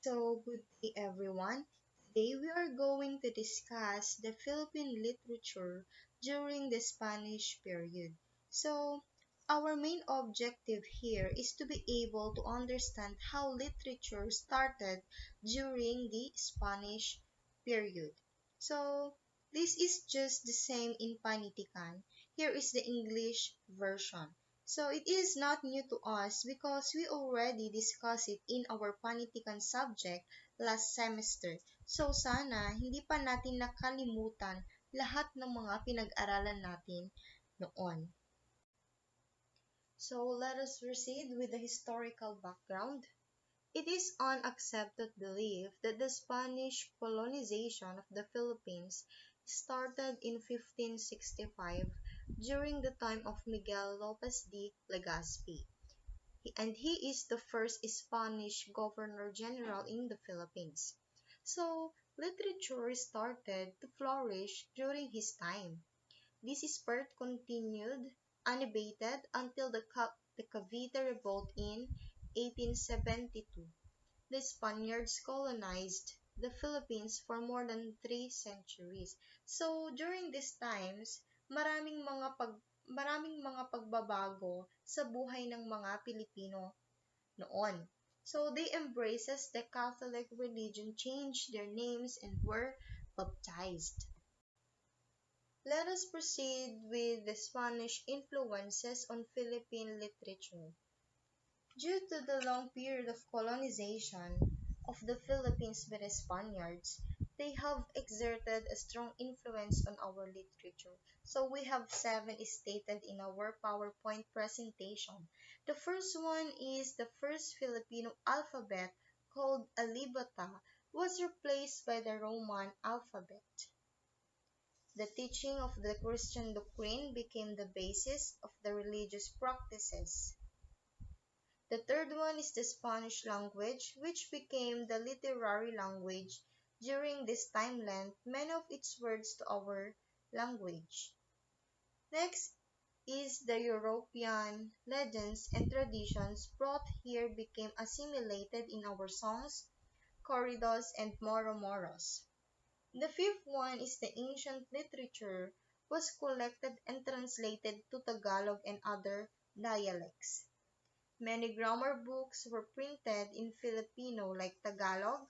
So, good day everyone. Today we are going to discuss the Philippine literature during the Spanish period. So, our main objective here is to be able to understand how literature started during the Spanish period. So, this is just the same in Panitikan. Here is the English version. So it is not new to us because we already discussed it in our panitikan subject last semester. So sana hindi pa natin nakalimutan lahat ng mga pinag-aralan natin noon. So let us proceed with the historical background. It is unaccepted belief that the Spanish colonization of the Philippines started in 1565 during the time of Miguel Lopez de Legazpi, and he is the first Spanish governor-general in the Philippines. So, literature started to flourish during his time. This spirit continued unabated until the Cavite Revolt in 1872. The Spaniards colonized the Philippines for more than 3 centuries. So, during these times, maraming mga pagbabago sa buhay ng mga Pilipino noon. So, they embraces the Catholic religion, changed their names, and were baptized. Let us proceed with the Spanish influences on Philippine literature. Due to the long period of colonization of the Philippines by the Spaniards, they have exerted a strong influence on our literature. So we have 7 stated in our PowerPoint presentation. The first one is the first Filipino alphabet, called Alibata, was replaced by the Roman alphabet. The teaching of the Christian doctrine became the basis of the religious practices. The third one is the Spanish language, which became the literary language. During this time lent many of its words to our language. Next is the European legends and traditions brought here became assimilated in our songs, corridos, and moro-moros. The fifth one is the ancient literature was collected and translated to Tagalog and other dialects. Many grammar books were printed in Filipino like Tagalog,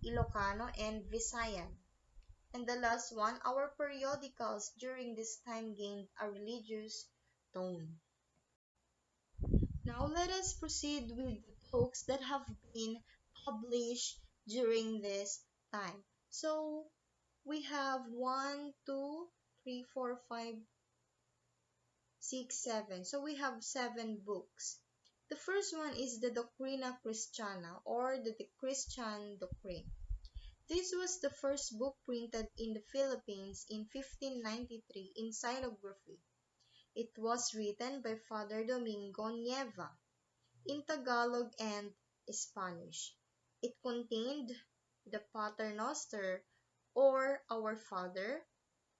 Ilocano, and Visayan. And the last one, our periodicals during this time gained a religious tone. Now let us proceed with the books that have been published during this time. So we have 1, 2, 3, 4, 5, 6, 7. So we have 7 books. The first one is the Doctrina Christiana, or the Christian Doctrine. This was the first book printed in the Philippines in 1593 in xylography. It was written by Father Domingo Nieva in Tagalog and Spanish. It contained the Pater Noster, or Our Father,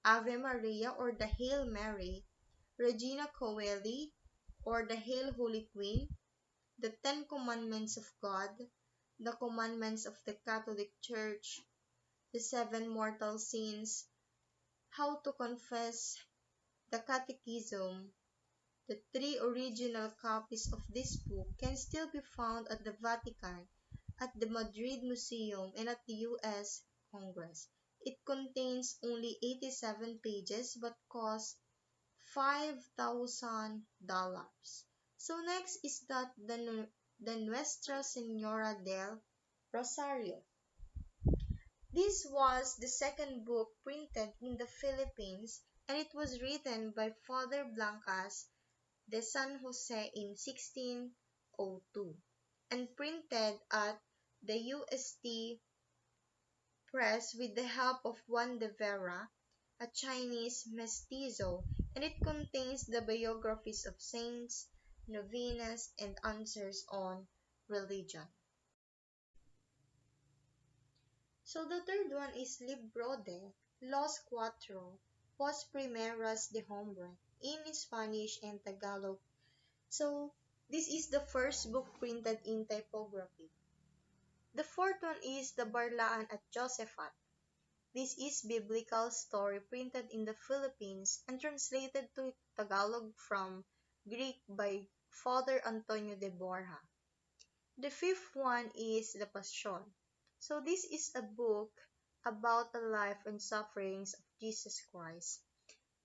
Ave Maria, or the Hail Mary, Regina Coeli, or the Hail Holy Queen, the 10 Commandments of God, the Commandments of the Catholic Church, the 7 mortal sins, how to confess, the Catechism. The 3 original copies of this book can still be found at the Vatican, at the Madrid Museum, and at the U.S. Congress. It contains only 87 pages but costs $5,000. So next is the Nuestra Senora del Rosario. This was the second book printed in the Philippines, and it was written by Father Blancas de San Jose in 1602 and printed at the UST Press with the help of Juan de Vera, a Chinese mestizo, and it contains the biographies of saints, novenas, and answers on religion. So the third one is Libro de los Cuatro Post Primeras de Hombre in Spanish and Tagalog. So this is the first book printed in typography. The fourth one is the Barlaan at Josephat. This is biblical story printed in the Philippines and translated to Tagalog from Greek by Father Antonio de Borja. The fifth one is the Passion. So this is a book about the life and sufferings of Jesus Christ.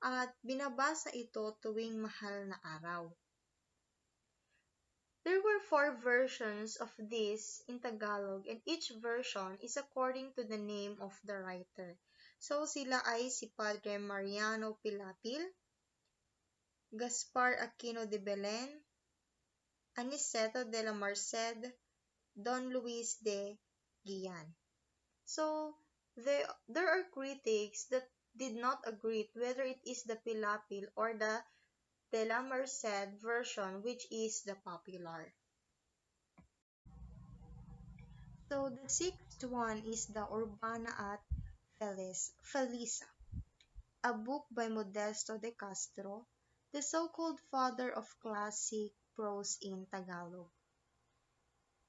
At binabasa ito tuwing mahal na araw. There were four versions of this in Tagalog and each version is according to the name of the writer. So sila ay si Padre Mariano Pilapil, Gaspar Aquino de Belen, Aniceto de la Merced, Don Luis de Guian. So there are critics that did not agree whether it is the Pilapil or the de la Merced version which is the popular. So the sixth one is the Urbana at Felisa, a book by Modesto de Castro, the so-called father of classic prose in Tagalog.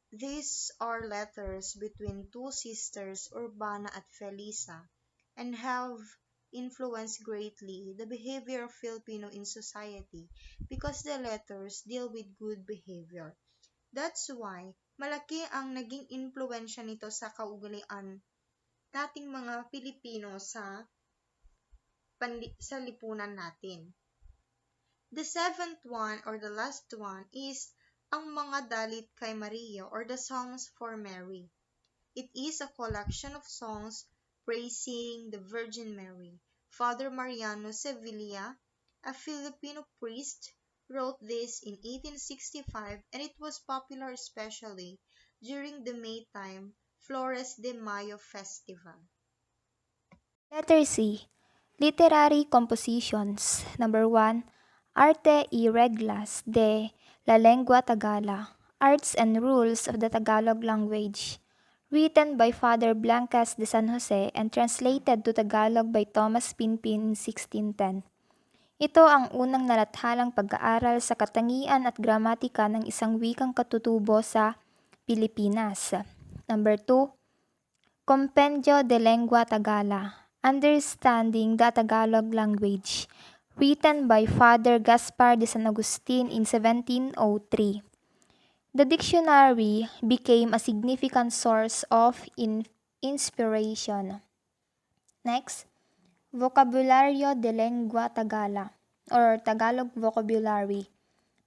These are letters between two sisters, Urbana and Felisa, and have influenced greatly the behavior of Filipino in society because the letters deal with good behavior. That's why malaki ang naging impluensya nito sa kaugalian nating mga Pilipino sa lipunan natin. The seventh one or the last one is ang mga dalit kay Maria or the songs for Mary. It is a collection of songs praising the Virgin Mary. Father Mariano Sevilla, a Filipino priest, wrote this in 1865 and it was popular especially during the Maytime Flores de Mayo festival. Letter C. Literary compositions. Number 1. Arte y reglas de la lengua Tagala. Arts and rules of the Tagalog language. Written by Father Blancas de San Jose and translated to Tagalog by Thomas Pinpin in 1610. Ito ang unang nalathalang pag-aaral sa katangian at gramatika ng isang wikang katutubo sa Pilipinas. Number 2. Compendio de Lengua Tagala, Understanding the Tagalog Language, written by Father Gaspar de San Agustin in 1703. The dictionary became a significant source of inspiration. Next, Vocabulario de Lengua Tagala, or Tagalog Vocabulary.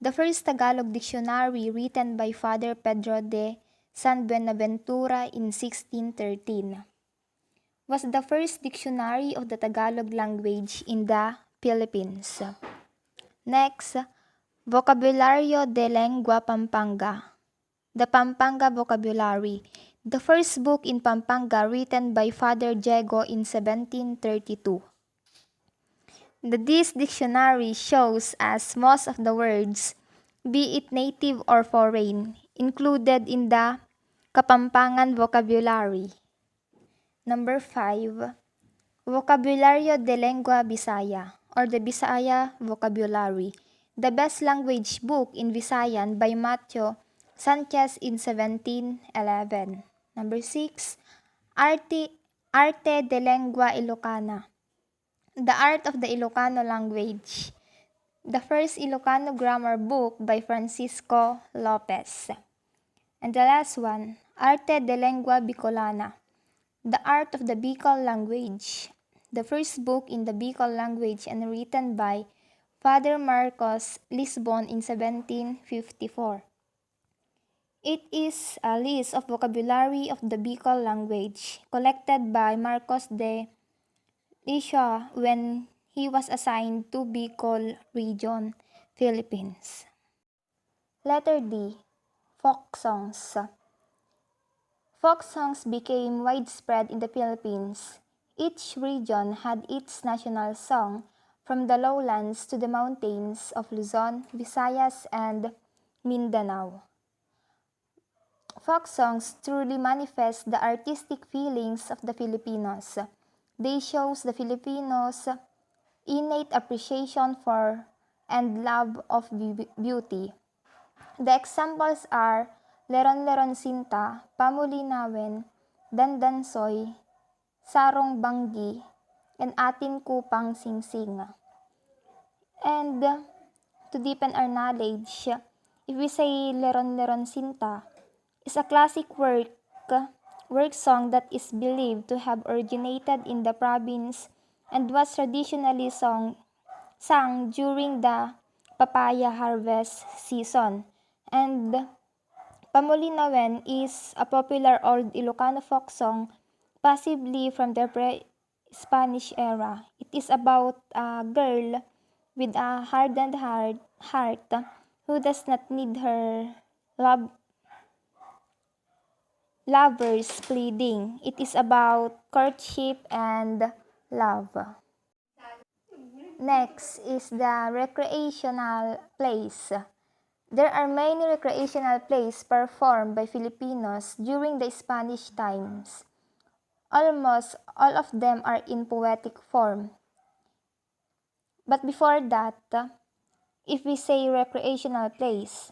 The first Tagalog dictionary written by Father Pedro de San Buenaventura in 1613 was the first dictionary of the Tagalog language in the Philippines. Next, Vocabulario de Lengua Pampanga. The Pampanga Vocabulary, the first book in Pampanga written by Father Diego in 1732. This dictionary shows us most of the words, be it native or foreign, included in the Kapampangan vocabulary. Number 5. Vocabulario de Lengua Bisaya, or the Bisaya Vocabulary, the best language book in Visayan by Matthew Sanchez in 1711. Number 6. Arte de Lengua Ilocana, the art of the Ilocano language, the first Ilocano grammar book by Francisco Lopez. And the last one, Arte de Lengua Bicolana, the art of the Bicol language, the first book in the Bicol language and written by Father Marcos Lisbon in 1754. It is a list of vocabulary of the Bicol language collected by Marcos de Lisha when he was assigned to Bicol region, Philippines. Letter D. Folk songs. Folk songs became widespread in the Philippines. Each region had its national song, from the lowlands to the mountains of Luzon, Visayas, and Mindanao. Folk songs truly manifest the artistic feelings of the Filipinos. They show the Filipinos' innate appreciation for and love of beauty. The examples are Leron-leron sinta, pamulinawen, dandansoy, sarong banggi, and atin kupang singsing. And to deepen our knowledge, if we say Leron-leron sinta is a classic work song that is believed to have originated in the province and was traditionally sung during the papaya harvest season. And Pamulinawen is a popular old Ilocano folk song, possibly from the pre-Spanish era. It is about a girl with a hardened heart who does not need her lovers pleading. It is about courtship and love. Next is the recreational plays. There are many recreational plays performed by Filipinos during the Spanish times. Almost all of them are in poetic form. But before that, if we say recreational plays,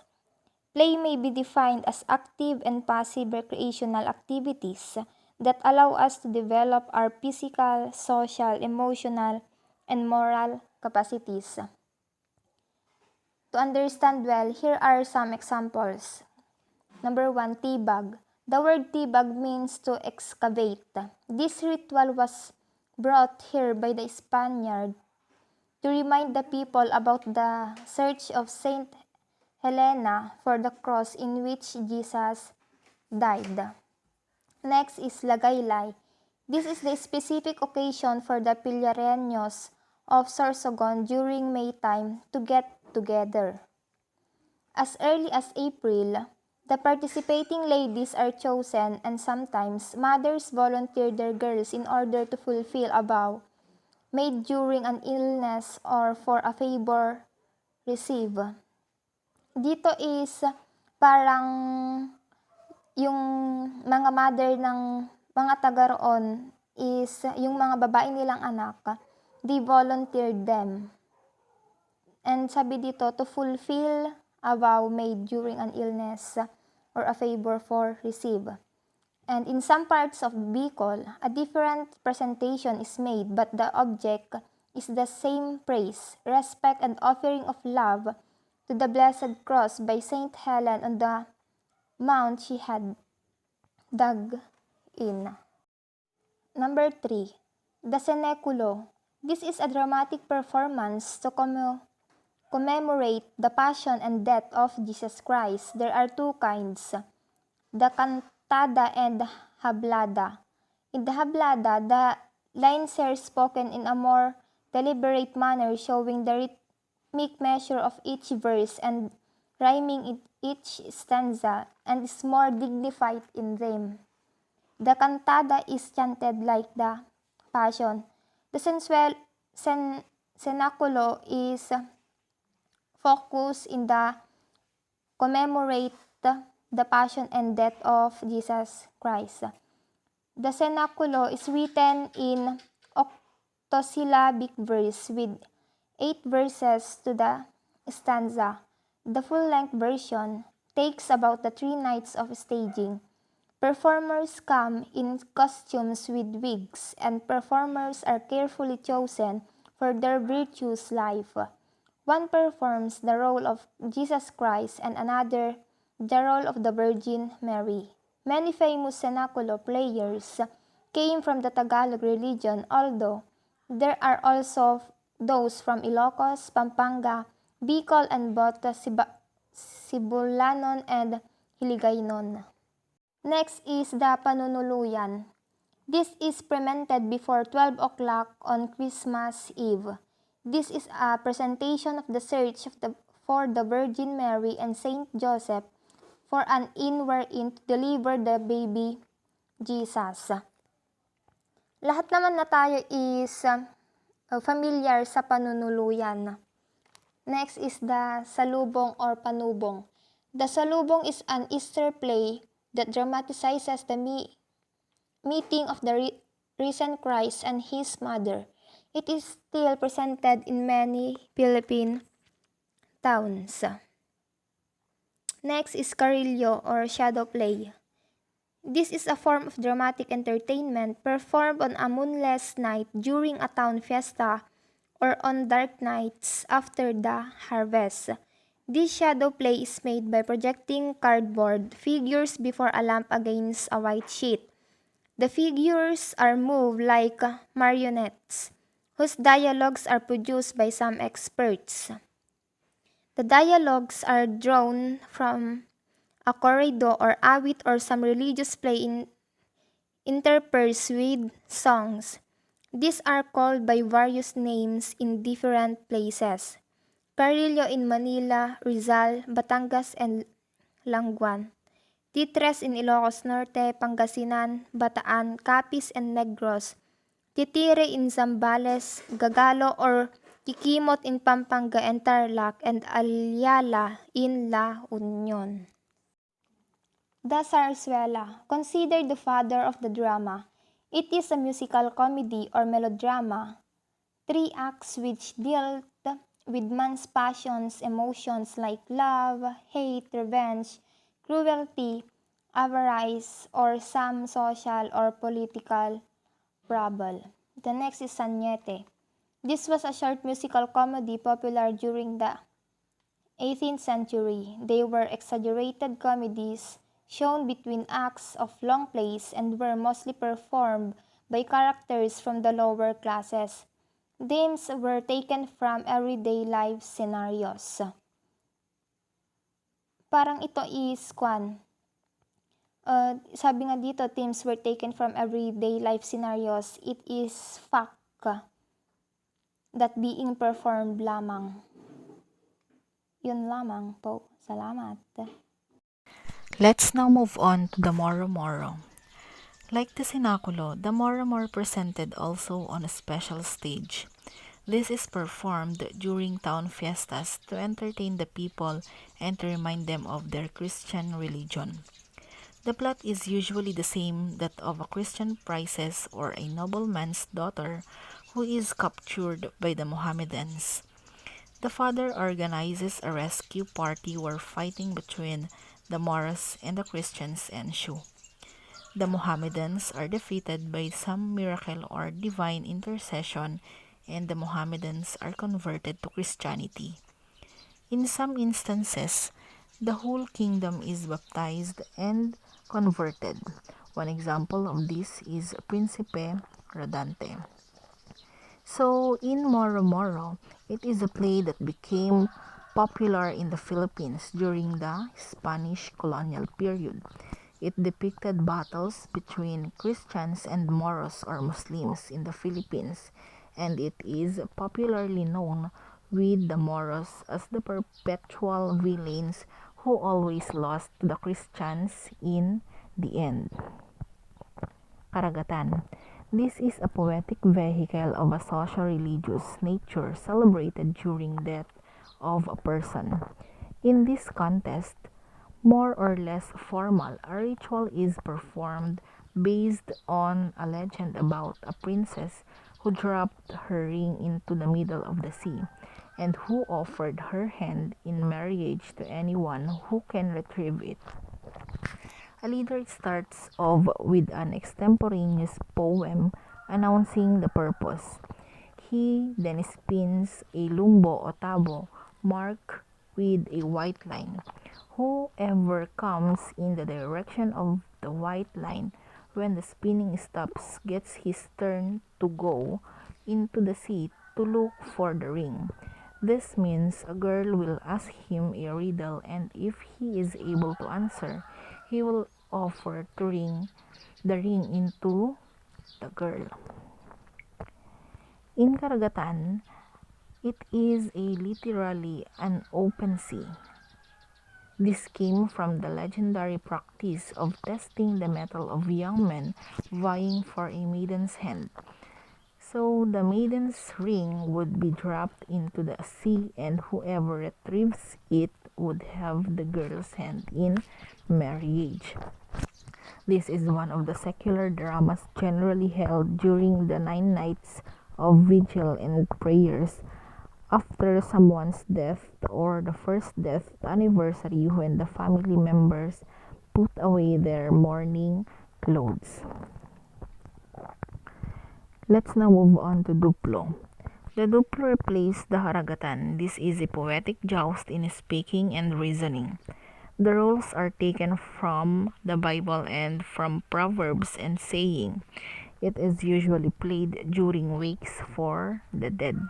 play may be defined as active and passive recreational activities that allow us to develop our physical, social, emotional, and moral capacities. To understand well, here are some examples. Number 1, tibag. The word tibag means to excavate. This ritual was brought here by the Spaniard to remind the people about the search of Saint Helena for the cross in which Jesus died. Next is lagaylay. This is the specific occasion for the Pilareños of Sorsogon during May time to get together. As early as April, the participating ladies are chosen and sometimes mothers volunteer their girls in order to fulfill a vow made during an illness or for a favor received. Dito is parang yung mga mother ng mga taga roon is yung mga babae nilang anak, they volunteered them. And sabi dito, to fulfill a vow made during an illness or a favor for receive. And in some parts of Bicol, a different presentation is made, but the object is the same praise, respect, and offering of love to the Blessed Cross by Saint Helen on the mount she had dug in. Number 3, the Seneculo. This is a dramatic performance to commemorate the passion and death of Jesus Christ. There are two kinds, the cantada and hablada. In the hablada, the lines are spoken in a more deliberate manner, showing the rhythmic measure of each verse and rhyming in each stanza, and is more dignified in them. The cantada is chanted like the passion. The cenaculo is focused in the commemorate the passion and death of Jesus Christ. The cenaculo is written in octosyllabic verse with 8 verses to the stanza. The full-length version takes about the 3 nights of staging. Performers come in costumes with wigs, and performers are carefully chosen for their virtuous life. One performs the role of Jesus Christ and another the role of the Virgin Mary. Many famous cenaculo players came from the Tagalog religion, although there are also those from Ilocos, Pampanga, Bicol, and both Sibulanon and Hiligaynon. Next is the panunuluyan. This is presented before 12 o'clock on Christmas Eve. This is a presentation of the search for the Virgin Mary and Saint Joseph for an inn wherein to deliver the baby Jesus. Lahat naman na tayo is familiar sa panunuluyan. Next is the salubong or panubong. The salubong is an Easter play that dramatizes the meeting of the risen Christ and his mother. It is still presented in many Philippine towns. Next is Carillo or shadow play. This is a form of dramatic entertainment performed on a moonless night during a town fiesta or on dark nights after the harvest. This shadow play is made by projecting cardboard figures before a lamp against a white sheet. The figures are moved like marionettes, whose dialogues are produced by some experts. The dialogues are drawn from a corrido or awit or some religious play interspersed with songs. These are called by various names in different places. Carillo in Manila, Rizal, Batangas, and Languan. Titres in Ilocos Norte, Pangasinan, Bataan, Capiz, and Negros. Titire in Zambales, Gagalo, or Kikimot in Pampanga and Tarlac, and Alyala in La Union. The Zarzuela, considered the father of the drama. It is a musical comedy or melodrama, three acts which deal with man's passions, emotions like love, hate, revenge, cruelty, avarice, or some social or political trouble. The next is Sañete. This was a short musical comedy popular during the 18th century. They were exaggerated comedies shown between acts of long plays and were mostly performed by characters from the lower classes. Themes were taken from everyday life scenarios. Parang ito is sabi nga dito, themes were taken from everyday life scenarios. It is fact that being performed lamang. Yun lamang po. Salamat. Let's now move on to the Moro Moro. Like the Sinaculo, the Moro Moro presented also on a special stage. This is performed during town fiestas to entertain the people and to remind them of their Christian religion. The plot is usually the same that of a Christian princess or a nobleman's daughter who is captured by the Mohammedans. The father organizes a rescue party where fighting between the Moros and the Christians ensue. The Mohammedans are defeated by some miracle or divine intercession, and the Mohammedans are converted to Christianity. In some instances, the whole kingdom is baptized and converted. One example of this is Principe Rodante. So, in Moro Moro, it is a play that became popular in the Philippines during the Spanish colonial period. It depicted battles between Christians and Moros or Muslims in the Philippines, and it is popularly known with the Moros as the perpetual villains who always lost to the Christians in the end. Karagatan. This is a poetic vehicle of a socio-religious nature celebrated during death of a person. In this contest, more or less formal, a ritual is performed based on a legend about a princess who dropped her ring into the middle of the sea and who offered her hand in marriage to anyone who can retrieve it. A leader starts off with an extemporaneous poem announcing the purpose. He then spins a lumbo o tabo marked with a white line. Whoever comes in the direction of the white line when the spinning stops gets his turn to go into the sea to look for the ring. This means a girl will ask him a riddle, and if he is able to answer, he will offer to ring the ring into the girl. In Karagatan, it is literally an open sea. This came from the legendary practice of testing the mettle of young men vying for a maiden's hand. So the maiden's ring would be dropped into the sea, and whoever retrieves it would have the girl's hand in marriage. This is one of the secular dramas generally held during the 9 nights of vigil and prayers after someone's death or the first death anniversary when the family members put away their mourning clothes. Let's now move on to Duplo. The Duplo replaced the Haragatan. This is a poetic joust in speaking and reasoning. The roles are taken from the Bible and from Proverbs and saying. It is usually played during wakes for the dead.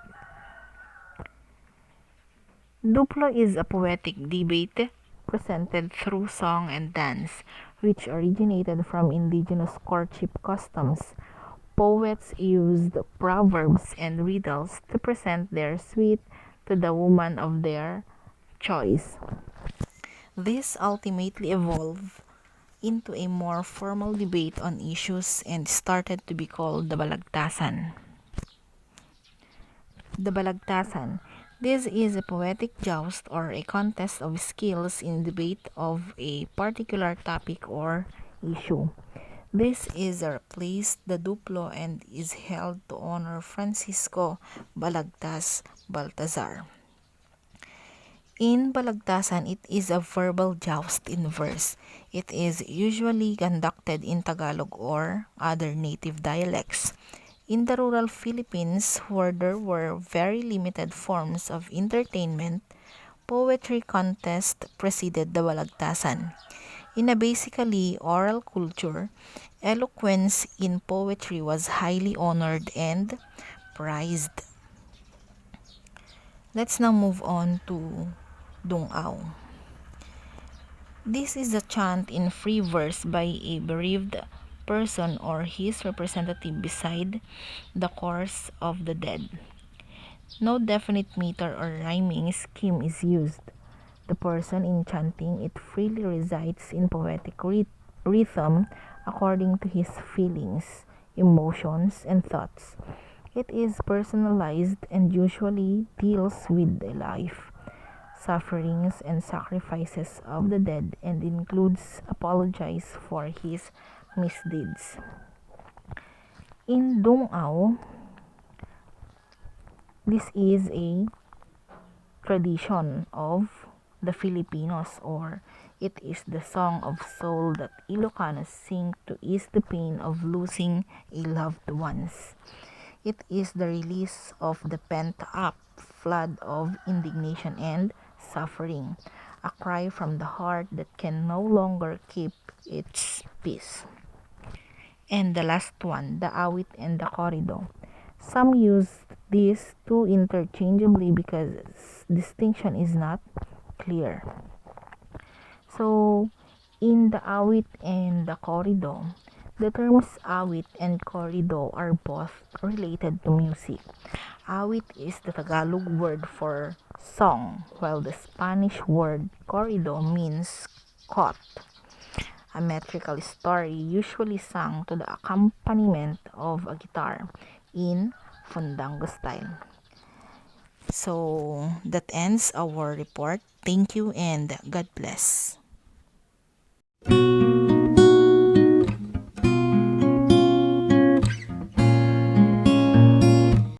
Duplo is a poetic debate presented through song and dance, which originated from indigenous courtship customs. Poets used proverbs and riddles to present their suit to the woman of their choice. This ultimately evolved into a more formal debate on issues and started to be called the Balagtasan. The Balagtasan. This is a poetic joust or a contest of skills in debate of a particular topic or issue. This is replaced the Duplo and is held to honor Francisco Balagtas Baltazar. In Balagtasan, it is a verbal joust in verse. It is usually conducted in Tagalog or other native dialects. In the rural Philippines, where there were very limited forms of entertainment, poetry contest preceded the Balagtasan. In a basically oral culture, eloquence in poetry was highly honored and prized. Let's now move on to Dungao. This is a chant in free verse by a bereaved person or his representative beside the corpse of the dead. No definite meter or rhyming scheme is used. The person in chanting it freely recites in poetic rhythm according to his feelings, emotions, and thoughts. It is personalized and usually deals with the life, sufferings, and sacrifices of the dead and includes apologize for his misdeeds. In Dungao, this is a tradition of the Filipinos, or it is the song of soul that Ilocanos sing to ease the pain of losing a loved ones. It is the release of the pent-up flood of indignation and suffering, a cry from the heart that can no longer keep its peace. And the last one, the awit and the corrido. Some use these two interchangeably because distinction is not clear. So, in the awit and the corrido, the terms awit and corrido are both related to music. Awit is the Tagalog word for song, while the Spanish word corrido means caught, a metrical story usually sung to the accompaniment of a guitar in fandango style. So that ends our report. Thank you and God bless.